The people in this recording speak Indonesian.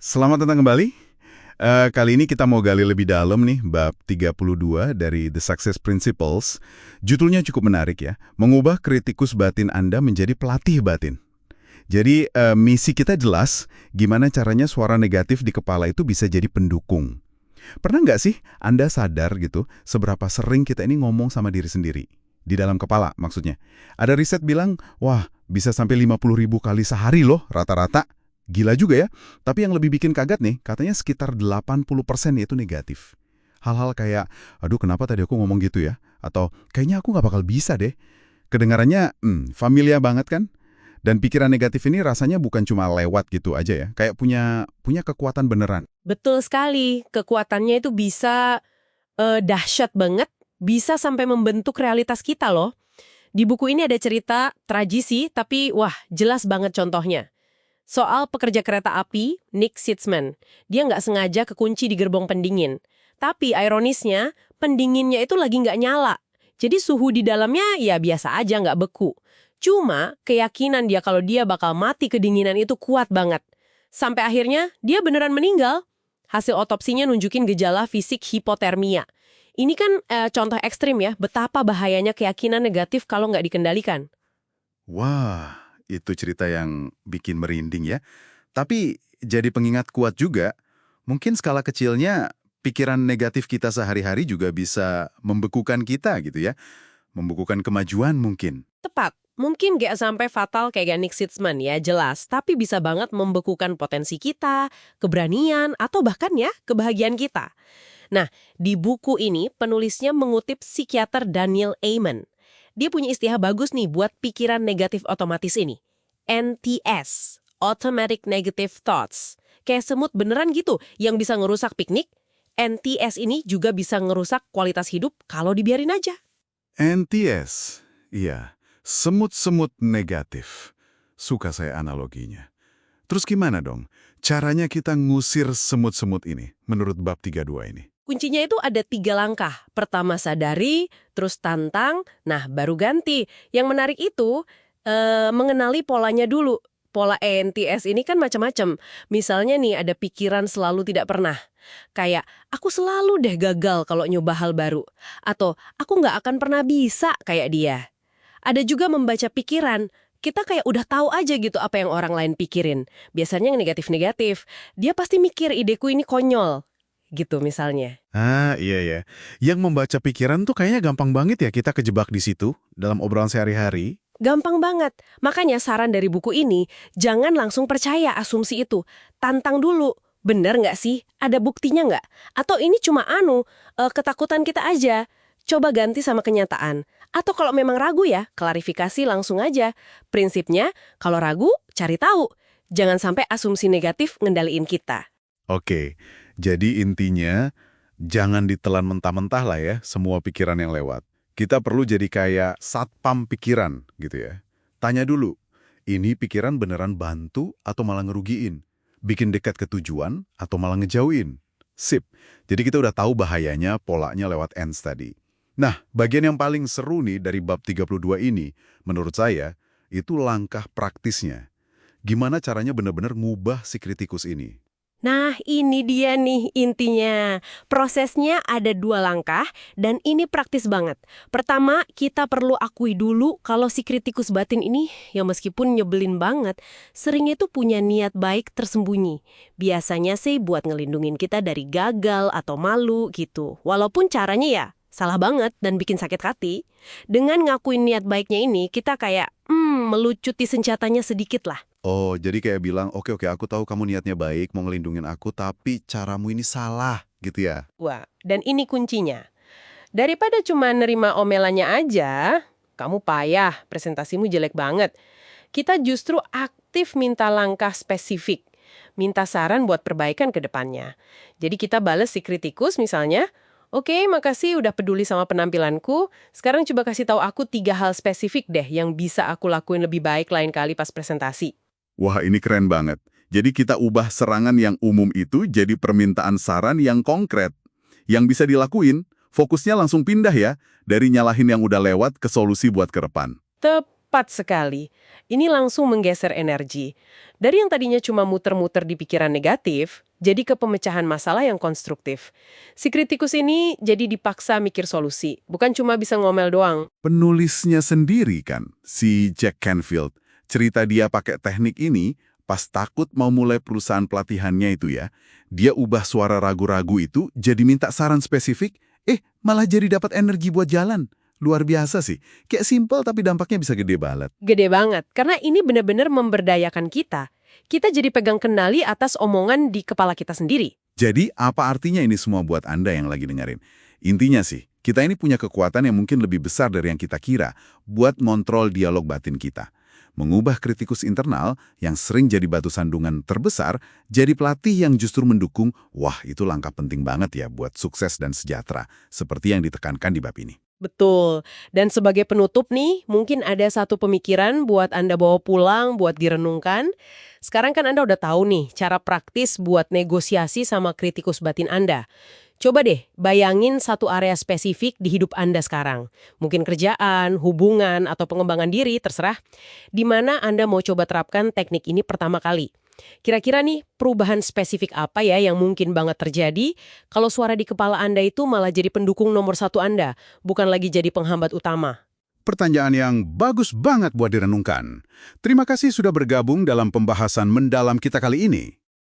Selamat datang kembali. Kali ini kita mau gali lebih dalam nih bab 32 dari The Success Principles. Judulnya cukup menarik ya, mengubah kritikus batin Anda menjadi pelatih batin. Jadi misi kita jelas, gimana caranya suara negatif di kepala itu bisa jadi pendukung. Pernah nggak sih Anda sadar gitu, seberapa sering kita ini ngomong sama diri sendiri? Di dalam kepala maksudnya. Ada riset bilang, wah bisa sampai 50.000 kali sehari loh rata-rata. Gila juga ya, tapi yang lebih bikin kaget nih, katanya sekitar 80% itu negatif. Hal-hal kayak, aduh kenapa tadi aku ngomong gitu ya? Atau, kayaknya aku nggak bakal bisa deh. Kedengarannya, familiar banget kan? Dan pikiran negatif ini rasanya bukan cuma lewat gitu aja ya, kayak punya kekuatan beneran. Betul sekali, kekuatannya itu bisa dahsyat banget, bisa sampai membentuk realitas kita loh. Di buku ini ada cerita tragisi, tapi wah jelas banget contohnya. Soal pekerja kereta api, Nick Sitzman. Dia nggak sengaja kekunci di gerbong pendingin. Tapi ironisnya, pendinginnya itu lagi nggak nyala. Jadi suhu di dalamnya ya biasa aja nggak beku. Cuma keyakinan dia kalau dia bakal mati kedinginan itu kuat banget. Sampai akhirnya dia beneran meninggal. Hasil otopsinya nunjukin gejala fisik hipotermia. Ini kan contoh ekstrim ya, betapa bahayanya keyakinan negatif kalau nggak dikendalikan. Wah, itu cerita yang bikin merinding ya. Tapi jadi pengingat kuat juga, mungkin skala kecilnya pikiran negatif kita sehari-hari juga bisa membekukan kita gitu ya. Membekukan kemajuan mungkin. Tepat. Mungkin nggak sampai fatal kayak Nick Sitzman ya, jelas. Tapi bisa banget membekukan potensi kita, keberanian, atau bahkan ya, kebahagiaan kita. Nah, di buku ini penulisnya mengutip psikiater Daniel Amen. Dia punya istilah bagus nih buat pikiran negatif otomatis ini. NTS, Automatic Negative Thoughts. Kayak semut beneran gitu, yang bisa ngerusak piknik. NTS ini juga bisa ngerusak kualitas hidup kalau dibiarin aja. NTS, iya, semut-semut negatif. Suka saya analoginya. Terus gimana dong? Caranya kita ngusir semut-semut ini, menurut bab 32 ini. Kuncinya itu ada 3 langkah. Pertama sadari, terus tantang, nah baru ganti. Yang menarik itu mengenali polanya dulu. Pola ENTS ini kan macam-macam. Misalnya nih ada pikiran selalu tidak pernah. Kayak, aku selalu deh gagal kalau nyoba hal baru. Atau, aku nggak akan pernah bisa kayak dia. Ada juga membaca pikiran. Kita kayak udah tahu aja gitu apa yang orang lain pikirin. Biasanya yang negatif-negatif. Dia pasti mikir ideku ini konyol. Gitu misalnya. Ah, iya ya. Yang membaca pikiran tuh kayaknya gampang banget ya kita kejebak di situ dalam obrolan sehari-hari. Gampang banget. Makanya saran dari buku ini, jangan langsung percaya asumsi itu. Tantang dulu. Bener nggak sih? Ada buktinya nggak? Atau ini cuma ketakutan kita aja? Coba ganti sama kenyataan. Atau kalau memang ragu ya, klarifikasi langsung aja. Prinsipnya, kalau ragu, cari tahu. Jangan sampai asumsi negatif ngendaliin kita. Oke, jadi intinya jangan ditelan mentah-mentah lah ya semua pikiran yang lewat. Kita perlu jadi kayak satpam pikiran gitu ya. Tanya dulu, ini pikiran beneran bantu atau malah ngerugiin? Bikin dekat ke tujuan atau malah ngejauhin? Sip, jadi kita udah tahu bahayanya polanya lewat ends tadi. Nah, bagian yang paling seru nih dari bab 32 ini, menurut saya, itu langkah praktisnya. Gimana caranya bener-bener ngubah si kritikus ini? Nah, ini dia nih intinya. Prosesnya ada 2 langkah, dan ini praktis banget. Pertama, kita perlu akui dulu kalau si kritikus batin ini, yang meskipun nyebelin banget, seringnya tuh punya niat baik tersembunyi. Biasanya sih buat ngelindungin kita dari gagal atau malu gitu. Walaupun caranya ya salah banget dan bikin sakit hati. Dengan ngakuin niat baiknya ini, kita kayak, melucuti senjatanya sedikit lah. Oh, jadi kayak bilang, oke, aku tahu kamu niatnya baik, mau ngelindungin aku, tapi caramu ini salah, gitu ya? Wah, dan ini kuncinya. Daripada cuma nerima omelannya aja, kamu payah, presentasimu jelek banget. Kita justru aktif minta langkah spesifik. Minta saran buat perbaikan ke depannya. Jadi kita bales si kritikus misalnya, oke, makasih udah peduli sama penampilanku. Sekarang coba kasih tahu aku 3 hal spesifik deh yang bisa aku lakuin lebih baik lain kali pas presentasi. Wah, ini keren banget. Jadi kita ubah serangan yang umum itu jadi permintaan saran yang konkret. Yang bisa dilakuin, fokusnya langsung pindah ya, dari nyalahin yang udah lewat ke solusi buat ke depan. Tepat sekali. Ini langsung menggeser energi. Dari yang tadinya cuma muter-muter di pikiran negatif, jadi ke pemecahan masalah yang konstruktif. Si kritikus ini jadi dipaksa mikir solusi, bukan cuma bisa ngomel doang. Penulisnya sendiri kan, si Jack Canfield. Cerita dia pakai teknik ini pas takut mau mulai perusahaan pelatihannya itu ya. Dia ubah suara ragu-ragu itu jadi minta saran spesifik, malah jadi dapat energi buat jalan. Luar biasa sih. Kayak simpel tapi dampaknya bisa gede banget. Gede banget, karena ini benar-benar memberdayakan kita. Kita jadi pegang kendali atas omongan di kepala kita sendiri. Jadi apa artinya ini semua buat Anda yang lagi dengerin? Intinya sih, kita ini punya kekuatan yang mungkin lebih besar dari yang kita kira buat ngontrol dialog batin kita. Mengubah kritikus internal yang sering jadi batu sandungan terbesar, jadi pelatih yang justru mendukung, wah itu langkah penting banget ya buat sukses dan sejahtera, seperti yang ditekankan di bab ini. Betul. Dan sebagai penutup nih, mungkin ada satu pemikiran buat Anda bawa pulang, buat direnungkan. Sekarang kan Anda udah tahu nih, cara praktis buat negosiasi sama kritikus batin Anda. Coba deh, bayangin satu area spesifik di hidup Anda sekarang. Mungkin kerjaan, hubungan, atau pengembangan diri, terserah. Di mana Anda mau coba terapkan teknik ini pertama kali. Kira-kira nih, perubahan spesifik apa ya yang mungkin banget terjadi kalau suara di kepala Anda itu malah jadi pendukung nomor satu Anda, bukan lagi jadi penghambat utama? Pertanyaan yang bagus banget buat direnungkan. Terima kasih sudah bergabung dalam pembahasan mendalam kita kali ini.